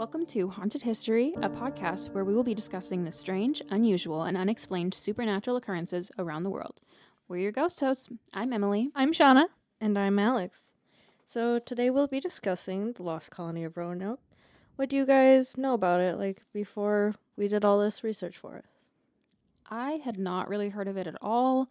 Welcome to Haunted History, a podcast where we will be discussing the strange, unusual, and unexplained supernatural occurrences around the world. We're your ghost hosts. I'm Emily. I'm Shauna. And I'm Alex. So today we'll be discussing the lost colony of Roanoke. What do you guys know about it, like, before we did all this research for us? I had not really heard of it at all.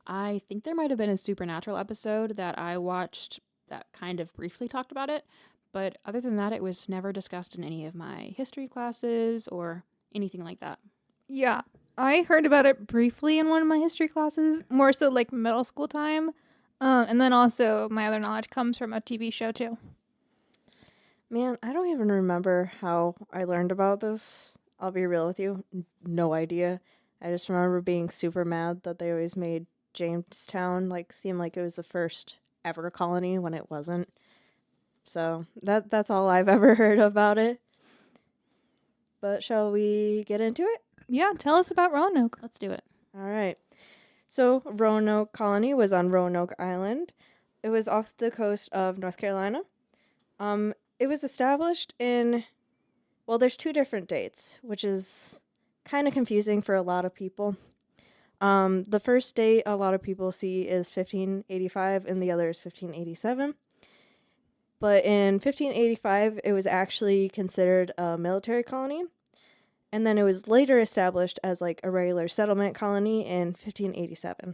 I think there might have been a supernatural episode that I watched that kind of briefly talked about it, but other than that, it was never discussed in any of my history classes or anything like that. Yeah, I heard about it briefly in one of my history classes, more so like middle school time. And then also my other knowledge comes from a TV show too. Man, I don't even remember how I learned about this. I'll be real with you. No idea. I just remember being super mad that they always made Jamestown seem like it was the first ever colony when it wasn't. So that's all I've ever heard about it. But shall we get into it? Yeah, tell us about Roanoke. Let's do it. All right. So Roanoke colony was on Roanoke Island. It was off the coast of North Carolina. It was established there's two different dates, which is kind of confusing for a lot of people. The first date a lot of people see is 1585 and the other is 1587. But in 1585, it was actually considered a military colony. And then it was later established as a regular settlement colony in 1587.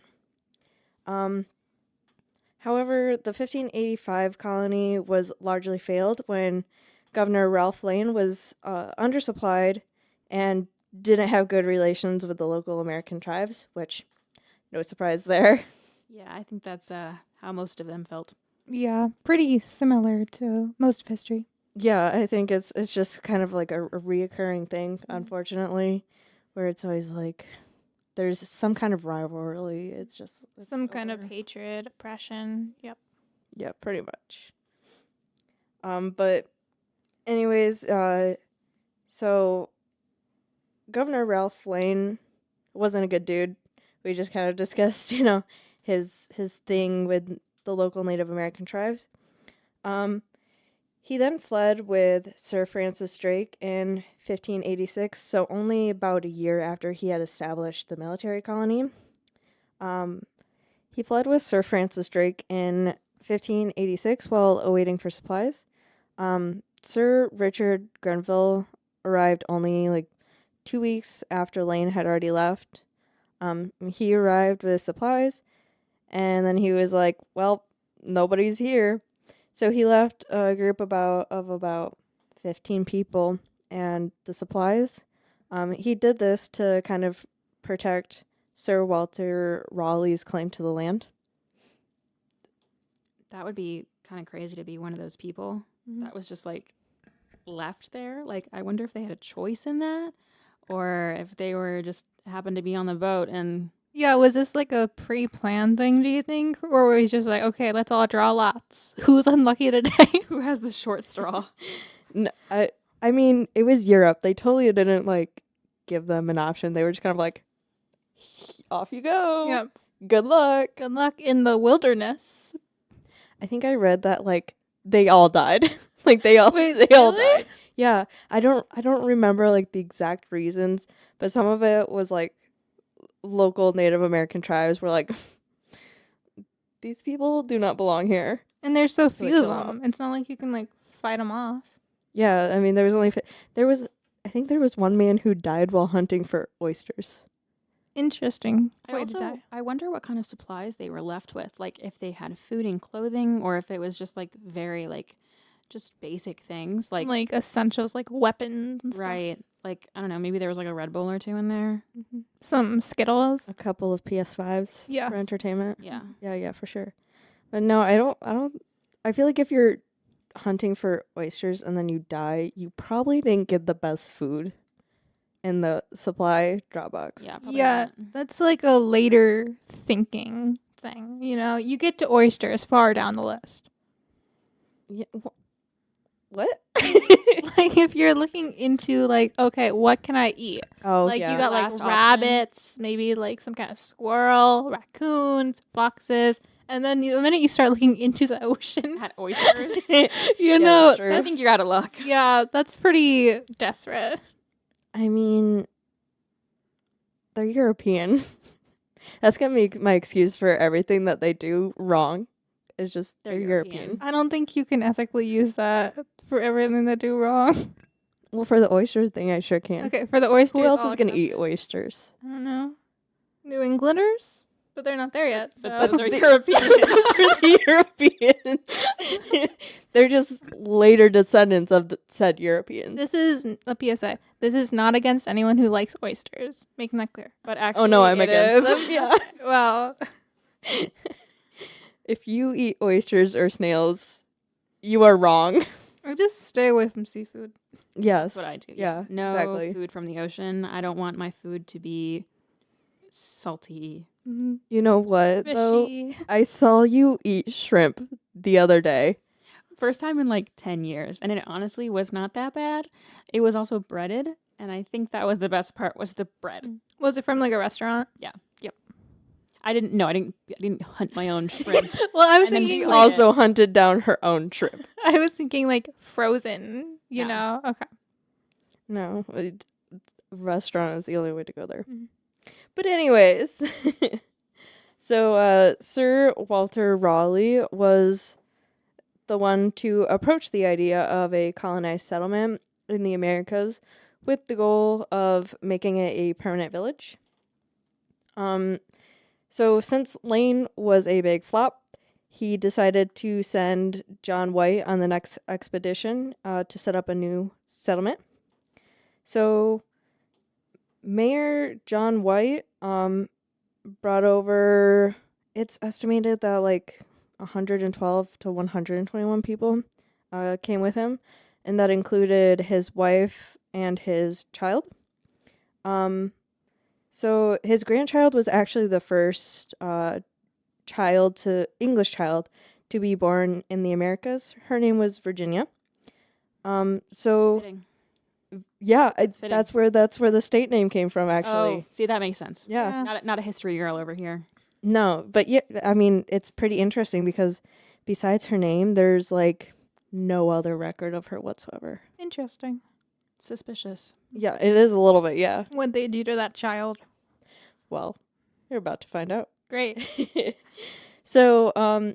However, the 1585 colony was largely failed when Governor Ralph Lane was undersupplied and didn't have good relations with the local American tribes, which, no surprise there. Yeah, I think that's how most of them felt. Yeah, pretty similar to most of history. Yeah, I think it's just kind of like a reoccurring thing, unfortunately, where it's always there's some kind of rivalry. It's Some kind of hatred, oppression. Yep. Yeah, pretty much. But anyways, so Governor Ralph Lane wasn't a good dude. We just kind of discussed, his thing with the local Native American tribes. He then fled with Sir Francis Drake in 1586, so only about a year after he had established the military colony. He fled with Sir Francis Drake in 1586 while awaiting for supplies. Sir Richard Grenville arrived only 2 weeks after Lane had already left. He arrived with supplies, and then he was like, well, nobody's here. So he left a group of about 15 people and the supplies. He did this to kind of protect Sir Walter Raleigh's claim to the land. That would be kind of crazy to be one of those people that was just left there. I wonder if they had a choice in that, or if they were just happened to be on the boat and... Yeah, was this a pre-planned thing, do you think? Or were we just okay, let's all draw lots. Who's unlucky today? Who has the short straw? No, I mean, it was Europe. They totally didn't, give them an option. They were just kind of off you go. Yep. Good luck. Good luck in the wilderness. I think I read that, they all died. They all Wait, all really? died. Yeah, I don't remember, the exact reasons, but some of it was, local Native American tribes were these people do not belong here. And there's so So few of them. It's not like you can fight them off. Yeah, I mean, there was one man who died while hunting for oysters. Interesting. I wonder what kind of supplies they were left with. If they had food and clothing, or if it was just very just basic things like essentials, like weapons and stuff. Right. I don't know, maybe there was a Red Bull or two in there. Mm-hmm. Some Skittles. A couple of PS5s Yes. for entertainment. Yeah. Yeah, for sure. But no, I feel like if you're hunting for oysters and then you die, you probably didn't get the best food in the supply drop box. Yeah, probably Yeah, not. that's a later thinking thing. You get to oysters far down the list. Yeah, what? If you're looking into okay, what can I eat? Oh, You yeah. got Last option. rabbits, maybe some kind of squirrel, raccoons, foxes, And then the minute you start looking into the ocean, At oysters. you know, that's true. I think you're out of luck. yeah, that's pretty desperate. I mean, they're European. That's gonna be my excuse for everything that they do wrong. It's just they're They're European. European. I don't think you can ethically use that for everything they do wrong. Well, for the oyster thing, I sure can. Okay, for the oysters, Who else I'll is gonna accept eat it. oysters? I don't know. New Englanders? But they're not there yet. So. But those are They- European. Those are the Europeans. They're just later descendants of the said Europeans. This is a PSA. This is not against anyone who likes oysters. Making that clear. But actually, Oh no, I'm it against is. them. Yeah. Well, If you eat oysters or snails, you are wrong. I just stay away from seafood. Yes. That's what I do. Yeah, No exactly. food from the ocean. I don't want my food to be salty. Mm-hmm. You know what though? Fishy. I saw you eat shrimp the other day. First time in like 10 years. And it honestly was not that bad. It was also breaded. And I think that was the best part was the bread. Was it from like a restaurant? I didn't hunt my own shrimp. Well, I was And then thinking we like, Also hunted down her own shrimp. I was thinking like frozen, you Yeah. know? Okay. No, restaurant is the only way to go there. Mhm. But anyways, so Sir Walter Raleigh was the one to approach the idea of a colonized settlement in the Americas with the goal of making it a permanent village. So since Lane was a big flop, he decided to send John White on the next expedition to set up a new settlement. So Mayor John White brought over, it's estimated that like 112 to 121 people came with him, and that included his wife and his child. So his grandchild was actually the first English child to be born in the Americas. Her name was Virginia. So Fitting. yeah, That's fitting. that's where the state name came from actually. Oh, see, that makes sense. Yeah. Not a history girl over here. No, but yeah, I mean, it's pretty interesting because besides her name, there's like no other record of her whatsoever. Interesting. Suspicious. Yeah, it is a little bit, yeah. What'd they do to that child? Well, you're about to find out. Great. So,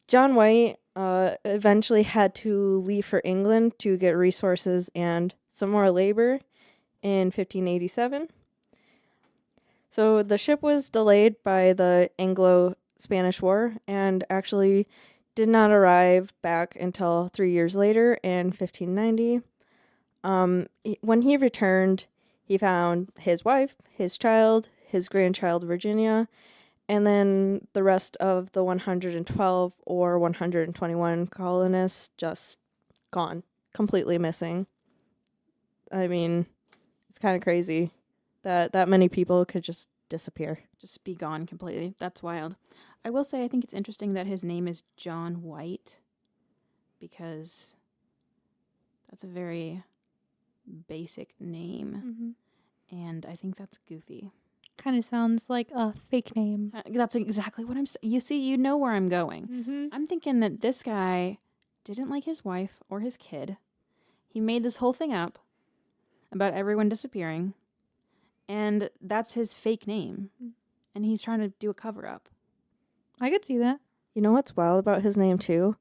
John White eventually had to leave for England to get resources and some more labor in 1587. So the ship was delayed by the Anglo-Spanish War and actually did not arrive back until 3 years later in 1590. When he returned, he found his wife, his child, his grandchild Virginia, and then the rest of the 112 or 121 colonists just gone, completely missing. I mean, it's kind of crazy that many people could just disappear. Just be gone completely. That's wild. I will say I think it's interesting that his name is John White because that's a very basic name. Mm-hmm. And I think that's goofy. Kind of sounds like a fake name. That's exactly what I'm saying. You see, you know where I'm going. Mm-hmm. I'm thinking that this guy didn't like his wife or his kid. He made this whole thing up about everyone disappearing. And that's his fake name. And he's trying to do a cover up. I could see that. You know what's wild about his name too?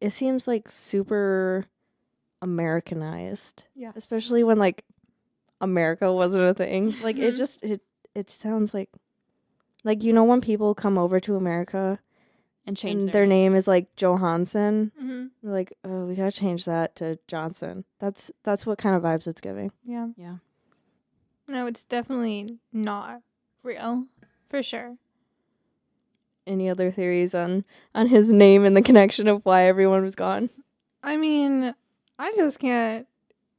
It seems like super Americanized, Yeah. especially when like America wasn't a thing. Like it sounds like you know when people come over to America And change and their name is like Johansson, Mm-hmm. they're like, oh, we gotta change that to Johnson. That's what kind of vibes it's giving. Yeah. Yeah. No, it's definitely not real. For sure. Any other theories on his name and the connection of why everyone was gone? I mean, I can't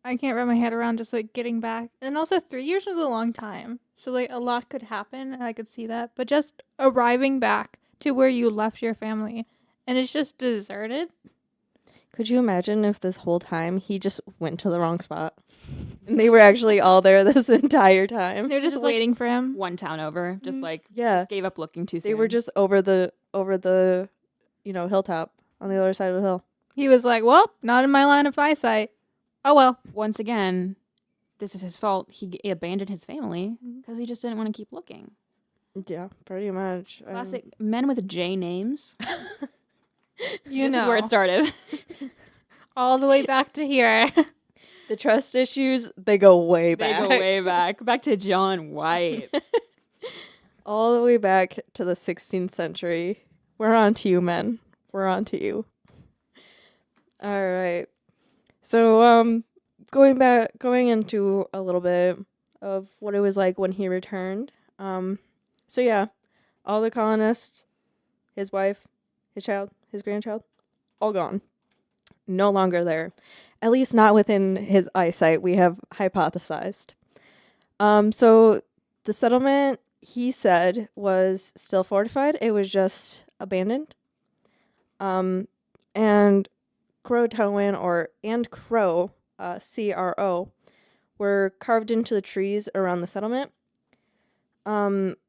wrap my head around just like getting back. And also 3 years was a long time. So like a lot could happen. I could see that. But just arriving back to where you left your family and it's just deserted. Could you imagine if this whole time he just went to the wrong spot? And they were actually all there this entire time. They're just Just, like, waiting for him. One town over, just Yeah. just gave up looking too soon. They were just over the hilltop on the other side of the hill. He was like, well, not in my line of eyesight. Oh, well. Once again, this is his fault. He abandoned his family because he just didn't want to keep looking. Yeah, pretty much. Classic men with J names. You This know. is where it started. All the way back to here. The trust issues, they go way They back. go way back. Back to John White. All the way back to the 16th century. We're on to you, men. We're on to you. All right. So, going into a little bit of what it was like when he returned. So yeah, all the colonists, his wife, his child, his grandchild, all gone. No longer there. At least not within his eyesight, we have hypothesized. So the settlement, he said, was still fortified. It was just abandoned. And Croatoan and Crow, CRO, were carved into the trees around the settlement.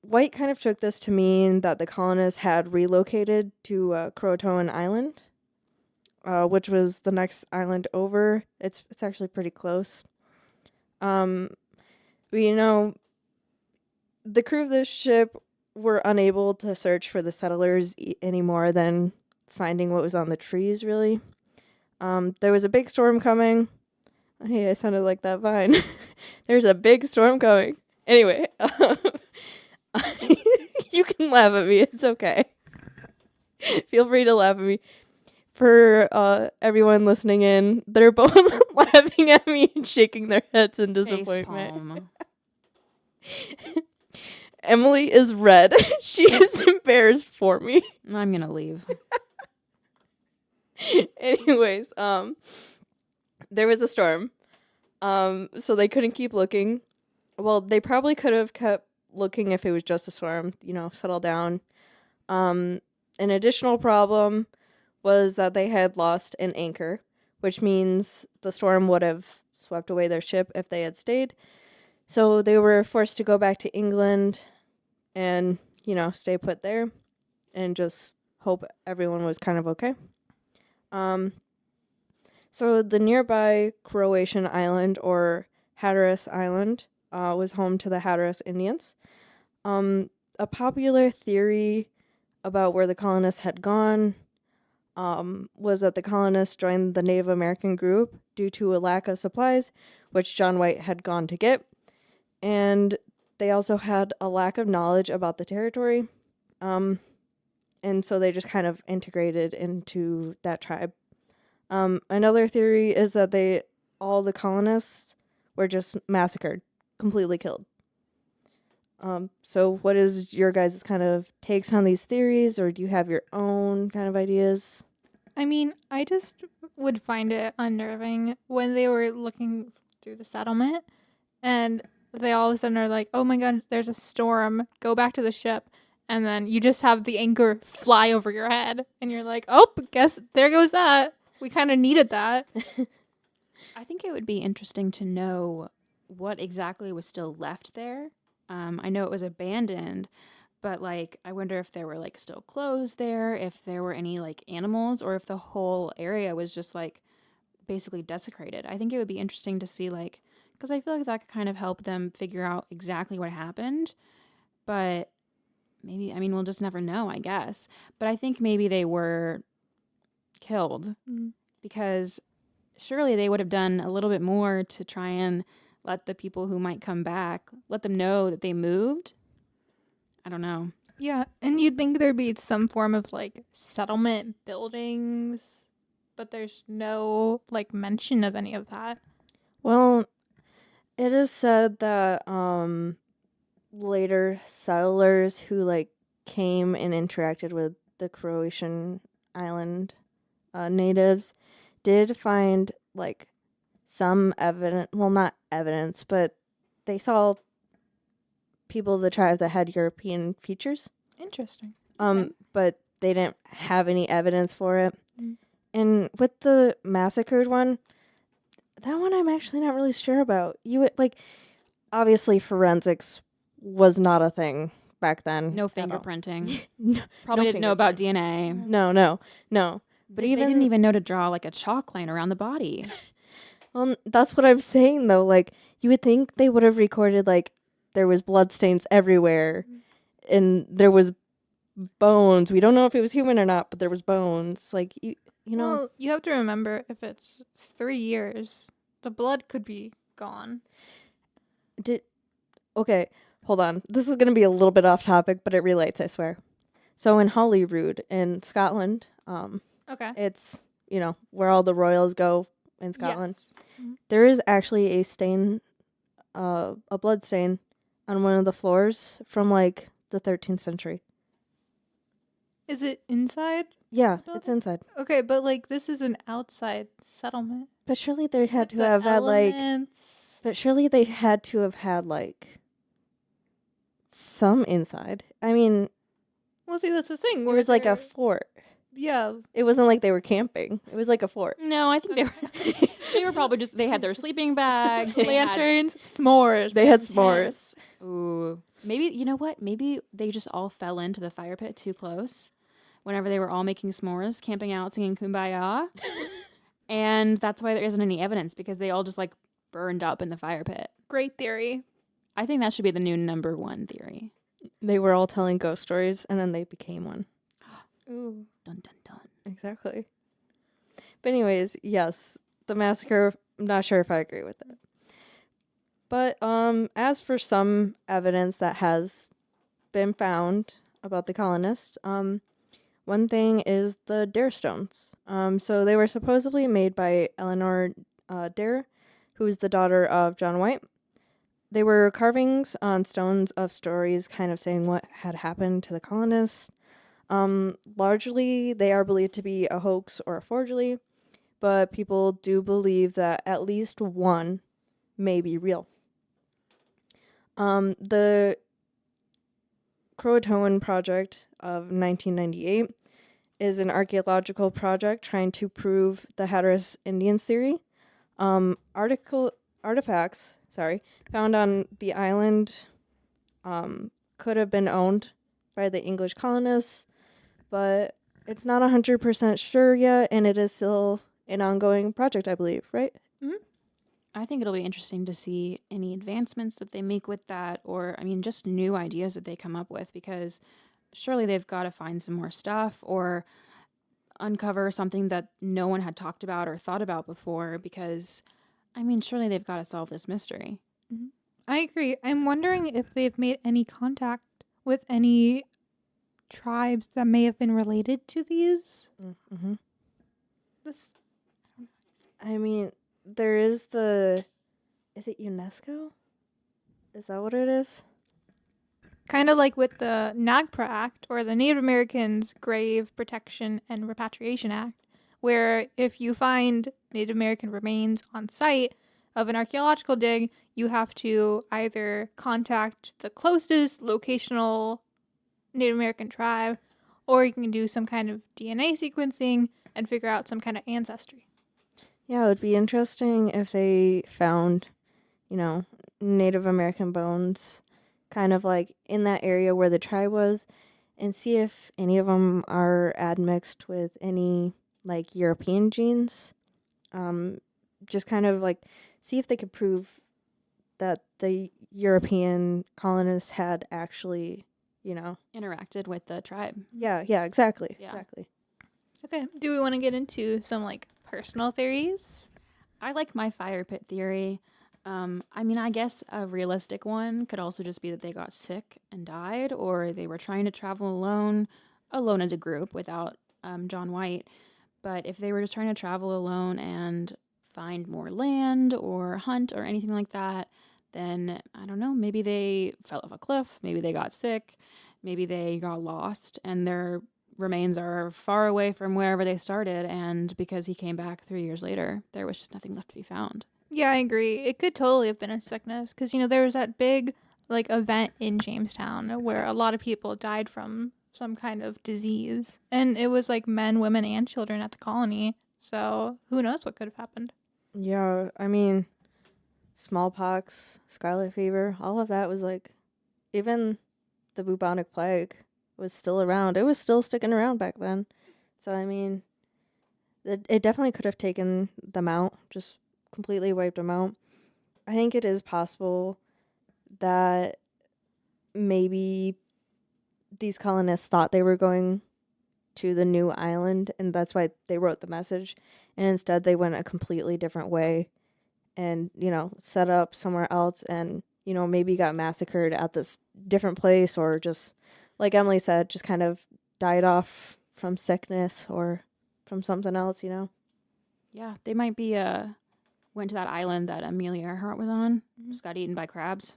White kind of took this to mean that the colonists had relocated to Croatoan Island, which was the next island over. It's actually pretty close. But, the crew of this ship were unable to search for the settlers any more than finding what was on the trees, really. There was a big storm coming. Hey, I sounded like that vine. There's a big storm coming. Anyway, you can laugh at me. It's okay. Feel free to laugh at me. For everyone listening in, they're both laughing at me and shaking their heads in disappointment. Emily is red. She is embarrassed for me. I'm gonna leave. Anyways, there was a storm. So they couldn't keep looking. Well, they probably could have kept looking if it was just a storm, settle down. An additional problem was that they had lost an anchor, which means the storm would have swept away their ship if they had stayed. So they were forced to go back to England and, stay put there and just hope everyone was kind of okay. So the nearby Croatian island, or Hatteras Island, was home to the Hatteras Indians. A popular theory about where the colonists had gone was that the colonists joined the Native American group due to a lack of supplies, which John White had gone to get. And they also had a lack of knowledge about the territory. And so they just kind of integrated into that tribe. Another theory is that all the colonists were just massacred, completely killed. So what is your guys' kind of takes on these theories, or do you have your own kind of ideas? I mean, I just would find it unnerving when they were looking through the settlement and they all of a sudden are like, oh my god, there's a storm, go back to the ship. And then you just have the anchor fly over your head and you're like, oh, guess there goes that. We kind of needed that. I think it would be interesting to know what exactly was still left there. I know it was abandoned, but I wonder if there were still clothes there, if there were any animals, or if the whole area was just basically desecrated. I think it would be interesting to see because I feel like that could kind of help them figure out exactly what happened. But maybe, we'll just never know, I guess. But I think maybe they were killed because surely they would have done a little bit more to try and let the people who might come back, let them know that they moved. I don't know. Yeah, and you'd think there'd be some form of settlement buildings, but there's no mention of any of that. Well, it is said that later settlers who came and interacted with the Croatian island natives did find some evidence, well, not evidence, but they saw people of the tribe that had European features. Interesting. But they didn't have any evidence for it. And with the massacred one, that one I'm actually not really sure about. You would like obviously forensics was not a thing back then. No at all. fingerprinting. no, Probably no didn't know about fingerprint. DNA. No. But They didn't even know to draw like a chalk line around the body. Well, that's what I'm saying though. Like you would think they would have recorded like there was bloodstains everywhere, and there was bones. We don't know if it was human or not, but there was bones. Like you know. Well, you have to remember if it's 3 years, the blood could be gone. Okay, hold on. This is gonna be a little bit off topic, but it relates, I swear. So in Holyrood in Scotland, Okay. it's where all the royals go in Scotland. Yes. There is actually a stain, a blood stain, on one of the floors from like the 13th century. Is it inside? Yeah, The it's building? inside. Okay, but like this is an outside settlement. But surely they had With to the have had like. elements. But surely they had to have had like some inside. I mean, Well, see, that's the thing. it where was like a they're- fort. Yeah. It wasn't like they were camping. It was like a fort. No, I think they were probably just, they had their sleeping bags. They had Lanterns, s'mores. They had s'mores. Ooh. Maybe, you know what? Maybe they just all fell into the fire pit too close whenever they were all making s'mores, camping out, singing Kumbaya. And that's why there isn't any evidence, because they all just like burned up in the fire pit. Great theory. I think that should be the new number one theory. They were all telling ghost stories, and then they became one. Ooh. Dun, dun, dun. Exactly. But anyways, yes, the massacre, I'm not sure if I agree with it. But as for some evidence that has been found about the colonists, one thing is the Dare stones. So they were supposedly made by Eleanor Dare, who is the daughter of John White. They were carvings on stones of stories kind of saying what had happened to the colonists. Largely, they are believed to be a hoax or a forgery, but people do believe that at least one may be real. The Croatoan Project of 1998 is an archaeological project trying to prove the Hatteras Indians theory. Artifacts found on the island could have been owned by the English colonists, but it's not 100% sure yet, and it is still an ongoing project, I believe, right? I think it'll be interesting to see any advancements that they make with that, or, I mean, just new ideas that they come up with, because surely they've got to find some more stuff or uncover something that no one had talked about or thought about before, because, I mean, surely they've got to solve this mystery. I agree. I'm wondering if they've made any contact with any tribes that may have been related to these. Mm-hmm. This. I mean, there is is it UNESCO? Is that what it is? Kind of like with the NAGPRA Act or the Native Americans Grave Protection and Repatriation Act, where if you find Native American remains on site of an archaeological dig, you have to either contact the closest locational Native American tribe, or you can do some kind of DNA sequencing and figure out some kind of ancestry. Yeah, it would be interesting if they found, Native American bones kind of like in that area where the tribe was, and see if any of them are admixed with any like European genes. Just kind of like see if they could prove that the European colonists had actually, Interacted with the tribe. Yeah, exactly. Yeah. Exactly. Okay, do we want to get into some like personal theories? I like my fire pit theory. I mean, I guess a realistic one could also just be that they got sick and died, or they were trying to travel alone as a group without John White. But if they were just trying to travel alone and find more land or hunt or anything like that, then I don't know, maybe they fell off a cliff, maybe they got sick, maybe they got lost, and their remains are far away from wherever they started, and because he came back 3 years later, there was just nothing left to be found. Yeah, I agree. It could totally have been a sickness because, there was that big, like, event in Jamestown where a lot of people died from some kind of disease. And it was like men, women, and children at the colony. So who knows what could have happened. Yeah, I mean, smallpox, scarlet fever, all of that was like, even the bubonic plague was still around. It was still sticking around back then. So, I mean, it definitely could have taken them out, just completely wiped them out. I think it is possible that maybe these colonists thought they were going to the new island, and that's why they wrote the message. And instead, they went a completely different way and, set up somewhere else and, maybe got massacred at this different place, or just, like Emily said, just kind of died off from sickness or from something else, Yeah, they might be went to that island that Amelia Earhart was on. Mhm. Just got eaten by crabs.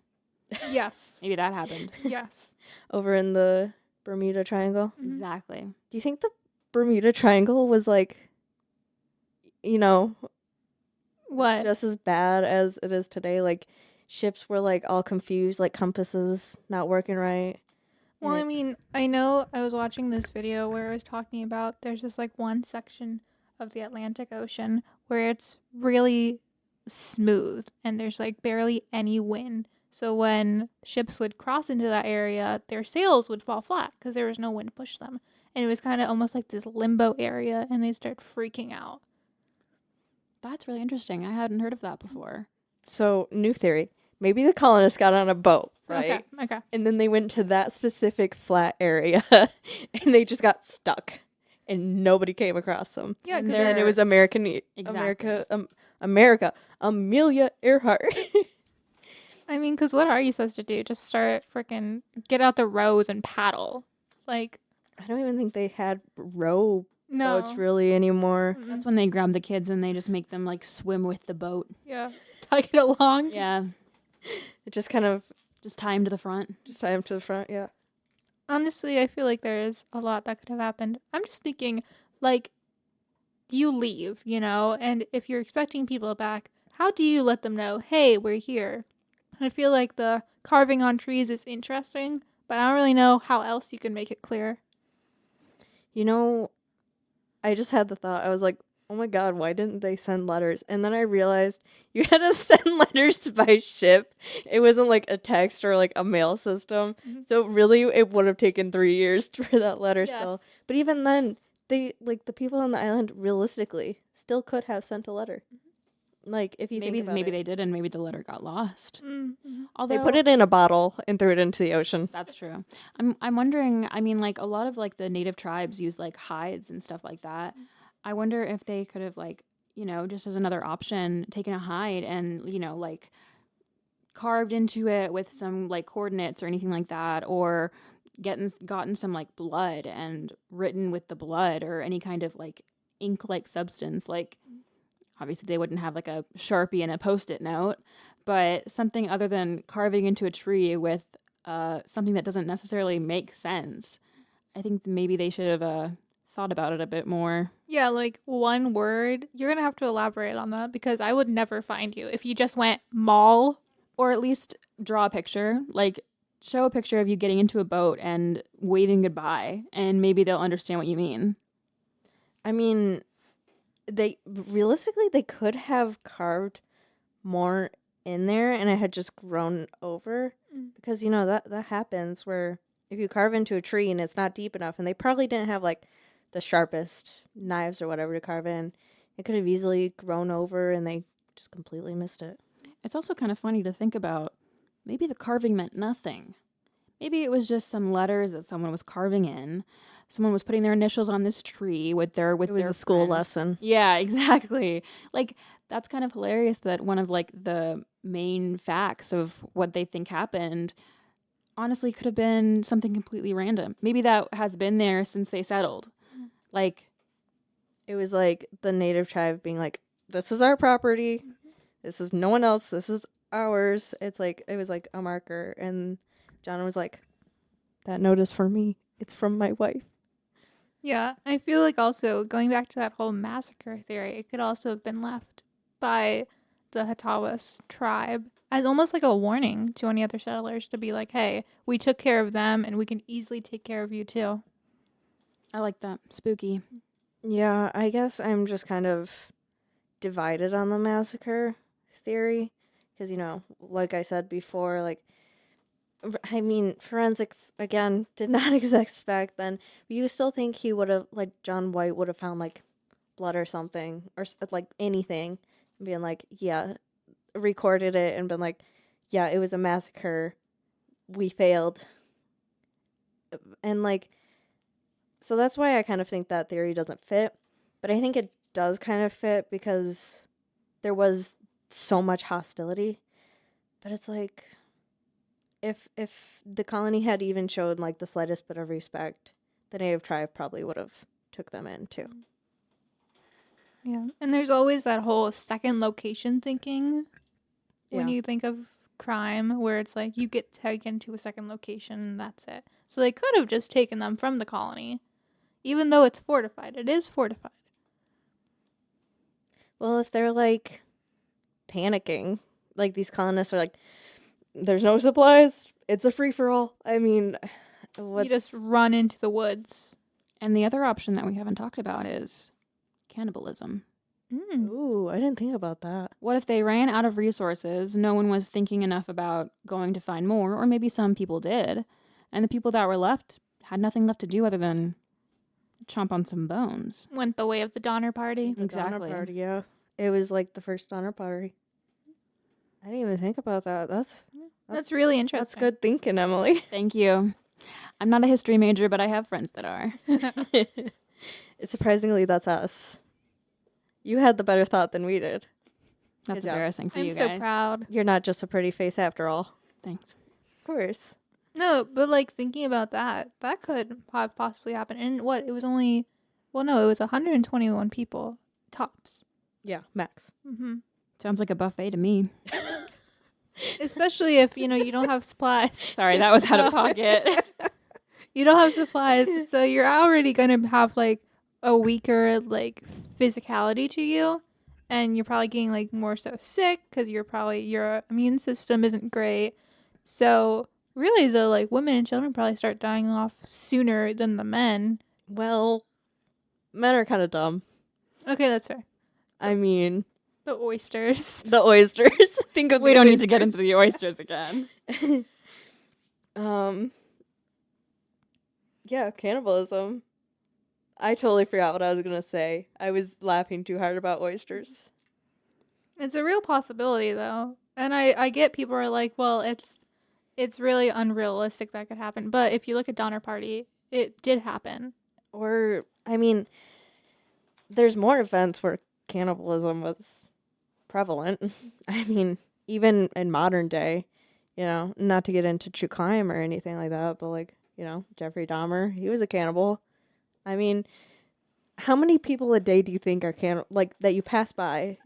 Yes. Maybe that happened. Yes. Over in the Bermuda Triangle. Mhm. Exactly. Do you think the Bermuda Triangle was like, What? just as bad as it is today? Like, ships were like all confused, like compasses not working right. Well, And I mean, I know I was watching this video where it was talking about there's this like one section of the Atlantic Ocean where it's really smooth and there's like barely any wind. So when ships would cross into that area, their sails would fall flat because there was no wind to push them. And it was kind of almost like this limbo area, and they start freaking out. That's really interesting. I hadn't heard of that before. so, new theory. Maybe the colonists got on a boat, right? Okay. Okay. And then they went to that specific flat area and they just got stuck and nobody came across them. Yeah, And because And then it was Exactly. America, Amelia Earhart. I mean, because what are you supposed to do? Just start freaking get out the rows and paddle? Like, I don't even think they had row no. boats really anymore. Mm-mm. That's when they grab the kids and they just make them like swim with the boat. Yeah. Tug it along. Yeah. It just kind of Just tie them to the front. just tie them to the front, yeah. Honestly, I feel like there is a lot that could have happened. I'm just thinking, like, you leave, and if you're expecting people back, how do you let them know, hey, we're here? I feel like the carving on trees is interesting, but I don't really know how else you can make it clear. I just had the thought. I was like, oh my god, why didn't they send letters? And then I realized you had to send letters by ship. It wasn't like a text or like a mail system. Mhm. So really, it would have taken 3 years for that letter still. But even then, they, like, the people on the island, realistically, still could have sent a letter. Like, if you Maybe think about it. they did, and maybe the letter got lost. Mm-hmm. Although They put it in a bottle and threw it into the ocean. That's true. I'm wondering. I mean, like a lot of like the native tribes use like hides and stuff like that. I wonder if they could have like just as another option, taken a hide and like carved into it with some like coordinates or anything like that, or gotten some like blood and written with the blood or any kind of like ink like substance. Like obviously they wouldn't have like a Sharpie and a Post-it note, but something other than carving into a tree with something that doesn't necessarily make sense. I think maybe they should have thought about it a bit more. Yeah, like one word. You're going to have to elaborate on that because I would never find you if you just went mall. Or at least draw a picture, like show a picture of you getting into a boat and waving goodbye, and maybe they'll understand what you mean. I mean, they could have carved more in there and it had just grown over. Because, that happens where if you carve into a tree and it's not deep enough, and they probably didn't have like the sharpest knives or whatever to carve in, it could have easily grown over and they just completely missed it. It's also kind of funny to think about. Maybe the carving meant nothing. Maybe it was just some letters that someone was carving in. Someone was putting their initials on this tree with their It was their a school friend. lesson. Yeah, exactly. Like that's kind of hilarious that one of like the main facts of what they think happened honestly could have been something completely random. Maybe that has been there since they settled. Like It was like the native tribe being like, this is our property. This is no one else. This is ours. It was like a marker. And John was like, that note is for me. It's from my wife. Yeah, I feel like also going back to that whole massacre theory, it could also have been left by the Hatawas tribe as almost like a warning to any other settlers to be like, hey, we took care of them and we can easily take care of you too. I like that. Spooky. Yeah, I guess I'm just kind of divided on the massacre theory. Because, like I said before, like, I mean, forensics, again, did not expect then. But you still think he would have, like, John White would have found, like, blood or something, or, like, anything, and being like, yeah, recorded it and been like, yeah, it was a massacre. We failed. And, like, so that's why I kind of think that theory doesn't fit. But I think it does kind of fit because there was so much hostility. But it's like, if the colony had even showed like the slightest bit of respect, the native tribe probably would have took them in too. Yeah. And there's always that whole second location thinking when Yeah. you think of crime, where it's like you get taken to a second location and that's it. So they could have just taken them from the colony, even though it's fortified. It is fortified. Well, if they're like panicking, like these colonists are like, there's no supplies, it's a free for all. I mean, You just run into the woods. And the other option that we haven't talked about is cannibalism. Ooh, I didn't think about that. What if they ran out of resources, no one was thinking enough about going to find more, or maybe some people did, and the people that were left had nothing left to do other than chomp on some bones? Went the way of the Donner Party. The Donner Exactly. Party, yeah. It was like the first Donner Party. I didn't even think about that. That's really interesting. That's good thinking, Emily. Thank you. I'm not a history major, but I have friends that are. Surprisingly, that's us. You had the better thought than we did. That's Good job. embarrassing for I'm you so guys. proud. You're not just a pretty face after all. Thanks. Of course. No, but like thinking about that could have possibly happened. And what? It was only, well, no, it was 121 people tops. Yeah, max. Mm-hmm. Sounds like a buffet to me. Especially if, you don't have supplies. Sorry, that was out of pocket. You don't have supplies, so you're already going to have like a weaker like physicality to you, and you're probably getting like more so sick because your immune system isn't great. So really, the like women and children probably start dying off sooner than the men. Well, men are kind of dumb. Okay, that's fair. I mean, The oysters. the oysters. Think of We the don't need to get oysters. into the oysters again. Yeah, cannibalism. I totally forgot what I was gonna say. I was laughing too hard about oysters. It's a real possibility though, and I get people are like, well, it's really unrealistic that could happen. But if you look at Donner Party, it did happen. Or, I mean, there's more events where cannibalism was prevalent. I mean, even in modern day, not to get into true crime or anything like that, but like, Jeffrey Dahmer, he was a cannibal. I mean, how many people a day do you think are that you pass by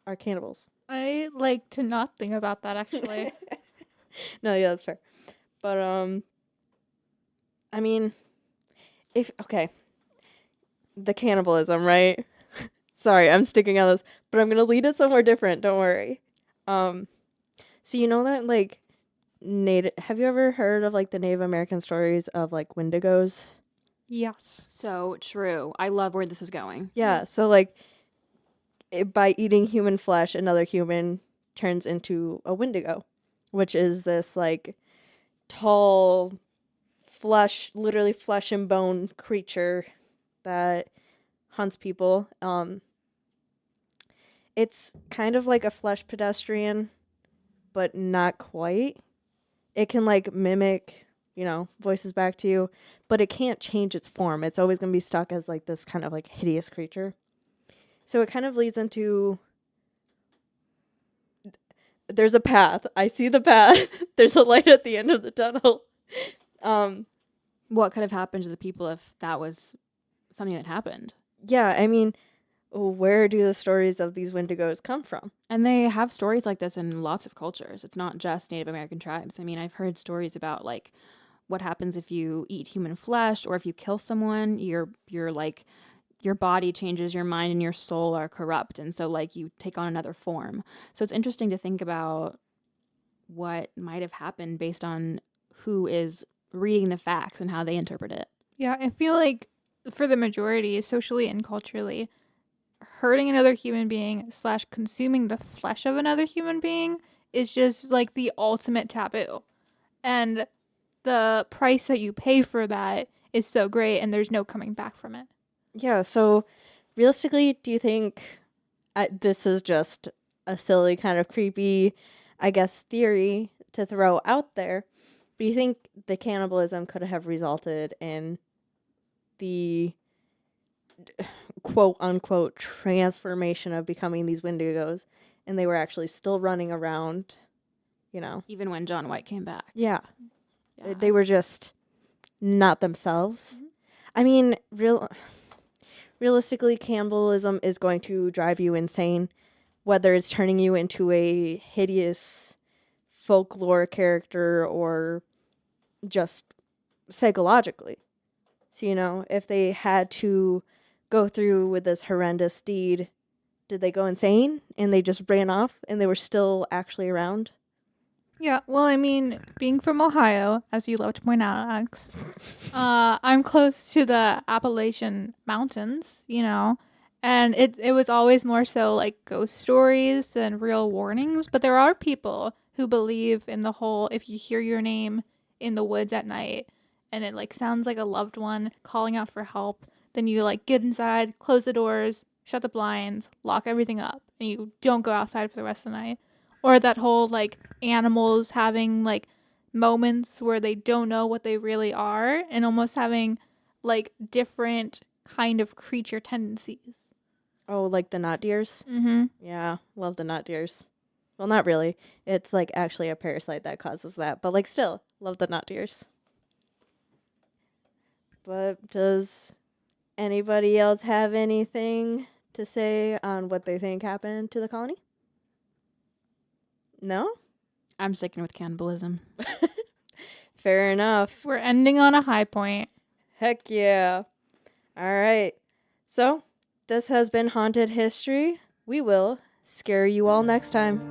are cannibals? I like to not think about that actually. No, yeah, that's fair. But, I mean, the cannibalism, right? Sorry, I'm sticking on this, but I'm gonna lead it somewhere different, don't worry. So you know that, like, have you ever heard of, like, the Native American stories of, like, Wendigos? Yes. So true. I love where this is going. Yeah, so, like, by eating human flesh, another human turns into a Wendigo, which is this, like, tall, literally flesh and bone creature that hunts people. It's kind of like a flesh pedestrian, but not quite. It can like mimic, voices back to you, but it can't change its form. It's always going to be stuck as like this kind of like hideous creature. So it kind of leads into, there's a path. I see the path. There's a light at the end of the tunnel. What could have happened to the people if that was something that happened? Yeah, I mean, where do the stories of these Wendigos come from? And they have stories like this in lots of cultures. It's not just Native American tribes. I mean, I've heard stories about like what happens if you eat human flesh or if you kill someone, you're like your body changes, your mind and your soul are corrupt, and so like you take on another form. So it's interesting to think about what might have happened based on who is reading the facts and how they interpret it. Yeah, I feel like for the majority, socially and culturally, hurting another human being / consuming the flesh of another human being is just like the ultimate taboo. And the price that you pay for that is so great, and there's no coming back from it. Yeah, so realistically, do you think this is just a silly, kind of creepy, I guess, theory to throw out there? But do you think the cannibalism could have resulted in the quote unquote transformation of becoming these Wendigos, and they were actually still running around, you know? Even when John White came back. Yeah, Yeah. they were just not themselves. Mhm. I mean, realistically, cannibalism is going to drive you insane, whether it's turning you into a hideous folklore character or just psychologically. So, you know, if they had to go through with this horrendous deed, did they go insane and they just ran off and they were still actually around? Yeah, well, I mean, being from Ohio, as you love to point out, Alex, I'm close to the Appalachian Mountains, you know, and it was always more so like ghost stories than real warnings. But there are people who believe in the whole if you hear your name in the woods at night and it like sounds like a loved one calling out for help, then you like get inside, close the doors, shut the blinds, lock everything up, and you don't go outside for the rest of the night. Or that whole like animals having like moments where they don't know what they really are and almost having like different kind of creature tendencies. Oh, like the not deers? Mm-hmm. Yeah, love the not deers. Well, not really. It's like actually a parasite that causes that, but like still, love the not deers. But does anybody else have anything to say on what they think happened to the colony? No? I'm sticking with cannibalism. Fair enough. We're ending on a high point. Heck yeah. All right. So, this has been Haunted History. We will scare you all next time.